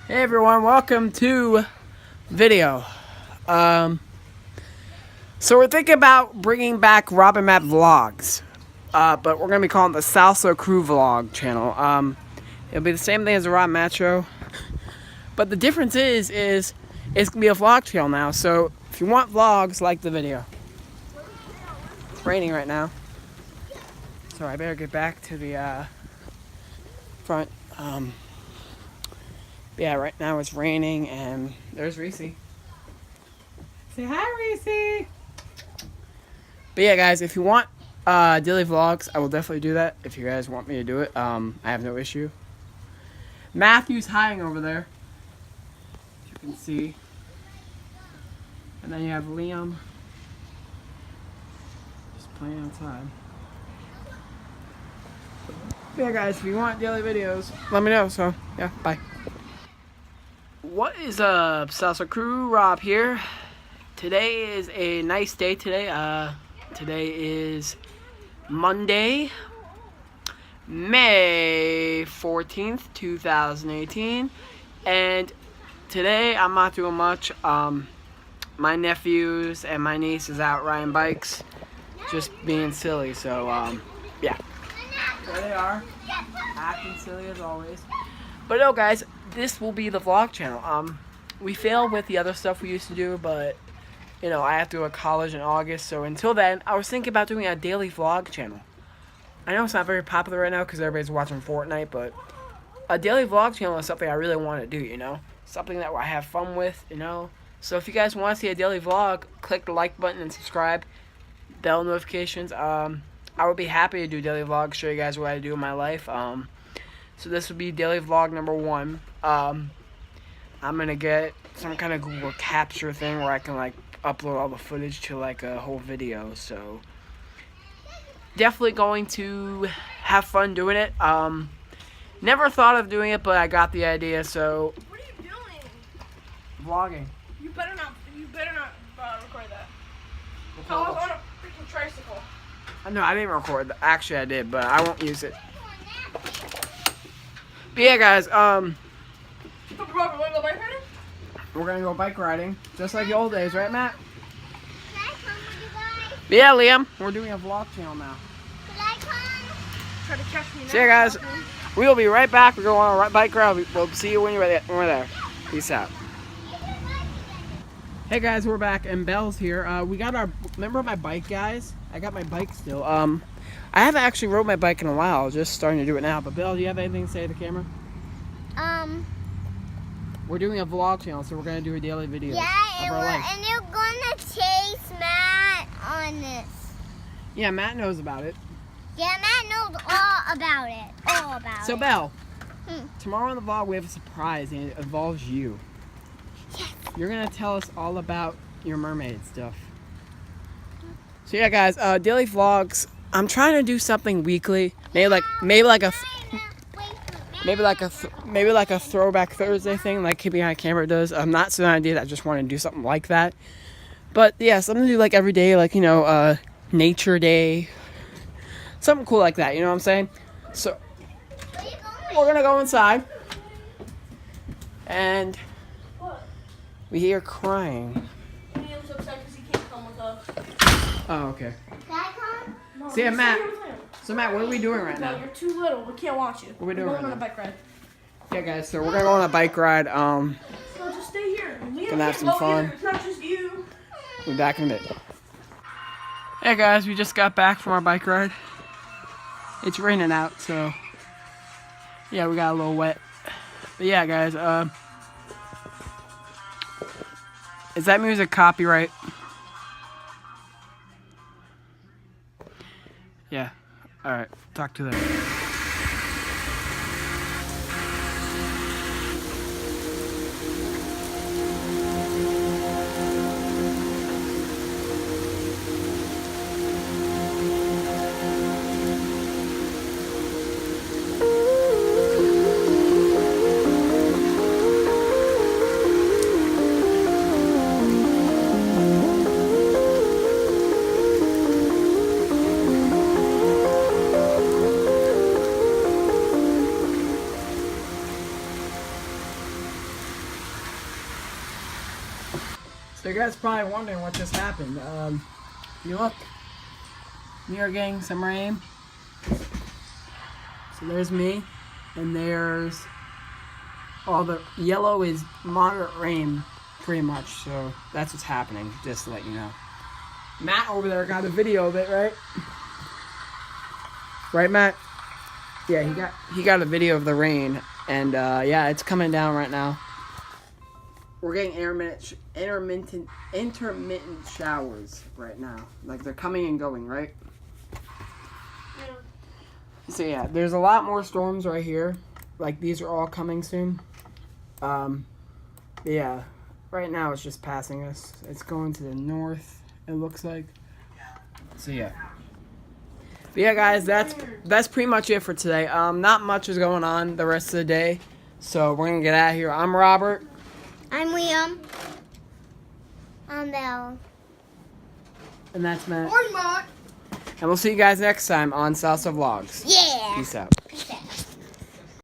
Hey everyone, welcome to video. So we're thinking about bringing back Robin Matt Vlogs, but we're gonna be calling it the Salsa Crew Vlog channel. It'll be the same thing as the Rob Matt show, but the difference is it's gonna be a vlog channel now. So if you want vlogs, like the video. It's raining right now, so I better get back to the front. Yeah, right now it's raining, and there's Reese. Say hi, Reese. But yeah, guys, if you want daily vlogs, I will definitely do that. If you guys want me to do it, I have no issue. Matthew's hiding over there, as you can see. And then you have Liam just playing outside. But yeah, guys, if you want daily videos, let me know. So yeah, bye. What is up, Salsa Crew? Rob here. Today is a nice day today. Today is Monday, May 14th, 2018. And today I'm not doing much. My nephews and my niece is out riding bikes, just being silly. So, yeah. There they are, acting silly as always. But no, guys, this will be the vlog channel. We failed with the other stuff we used to do, but you know, I have to go to college in August, so until then, I was thinking about doing a daily vlog channel. I know it's not very popular right now because everybody's watching Fortnite, but a daily vlog channel is something I really want to do, you know? Something that I have fun with, you know? So if you guys want to see a daily vlog, click the like button and subscribe, bell notifications. I would be happy to do daily vlogs, show you guys what I do in my life. So this would be daily vlog number 1. I'm gonna get some kind of Google Capture thing where I can like upload all the footage to like a whole video. So definitely going to have fun doing it. Never thought of doing it, but I got the idea. So what are you doing? Vlogging. You better not record that. I was on a freaking tricycle. No, I didn't record. Actually, I did, but I won't use it. But yeah, guys, we're gonna go bike riding, just like the old days, right, Matt? Can I come with you guys? But yeah, Liam, we're doing a vlog channel now. Can I come? Try to catch me now. So yeah, guys, we will be right back. We're going on a bike ride. We'll see you when we're there. Peace out. Hey guys, we're back, and Belle's here. We got our, remember my bike, guys? I got my bike still. I haven't actually rode my bike in a while, just starting to do it now. But Belle, do you have anything to say to the camera? We're doing a vlog channel, so we're gonna do a daily video of our life. And you're gonna chase Matt on this. Yeah, Matt knows about it. Yeah, Matt knows all about it. All about So it. Belle, tomorrow on the vlog we have a surprise, and it involves you. Yes. You're gonna tell us all about your mermaid stuff. So yeah, guys, daily vlogs. I'm trying to do something weekly, maybe like a throwback Thursday thing, like Keeping Behind Camera does. I'm not so an idea. I just want to do something like that. But yeah, something to do like every day, like, you know, Nature Day, something cool like that. You know what I'm saying? So we're gonna go inside, and we hear crying. Liam's upset because he can't come with us. Oh, okay. Can I come? No, See, you Matt. stay here with Liam. So Matt, what are we doing right No, now? you're too little. We can't watch you. What are we doing We're right going on now? a bike ride. Yeah, guys. So we're gonna go on a bike ride. So just stay here. Liam Gonna have can't some go fun. either. It's not just you. We'll be back in a bit. Hey guys, we just got back from our bike ride. It's raining out, so yeah, we got a little wet. But yeah, guys, is that music copyright? Yeah. All right. Talk to them. So you guys probably wondering what just happened. You look, we are getting some rain. So there's me, and there's all the yellow is moderate rain, pretty much. So that's what's happening, just to let you know. Matt over there got a video of it, right? Right, Matt? Yeah, he got a video of the rain, and yeah, it's coming down right now. We're getting intermittent showers right now. Like they're coming and going, right? Yeah. So yeah, there's a lot more storms right here. Like these are all coming soon. Yeah, right now it's just passing us. It's going to the north, it looks like. So yeah. But yeah, guys, that's pretty much it for today. Not much is going on the rest of the day, so we're gonna get out of here. I'm Robert. I'm Liam. I'm Belle. And that's Matt. Or not. And we'll see you guys next time on Salsa Vlogs. Yeah. Peace out. Peace out.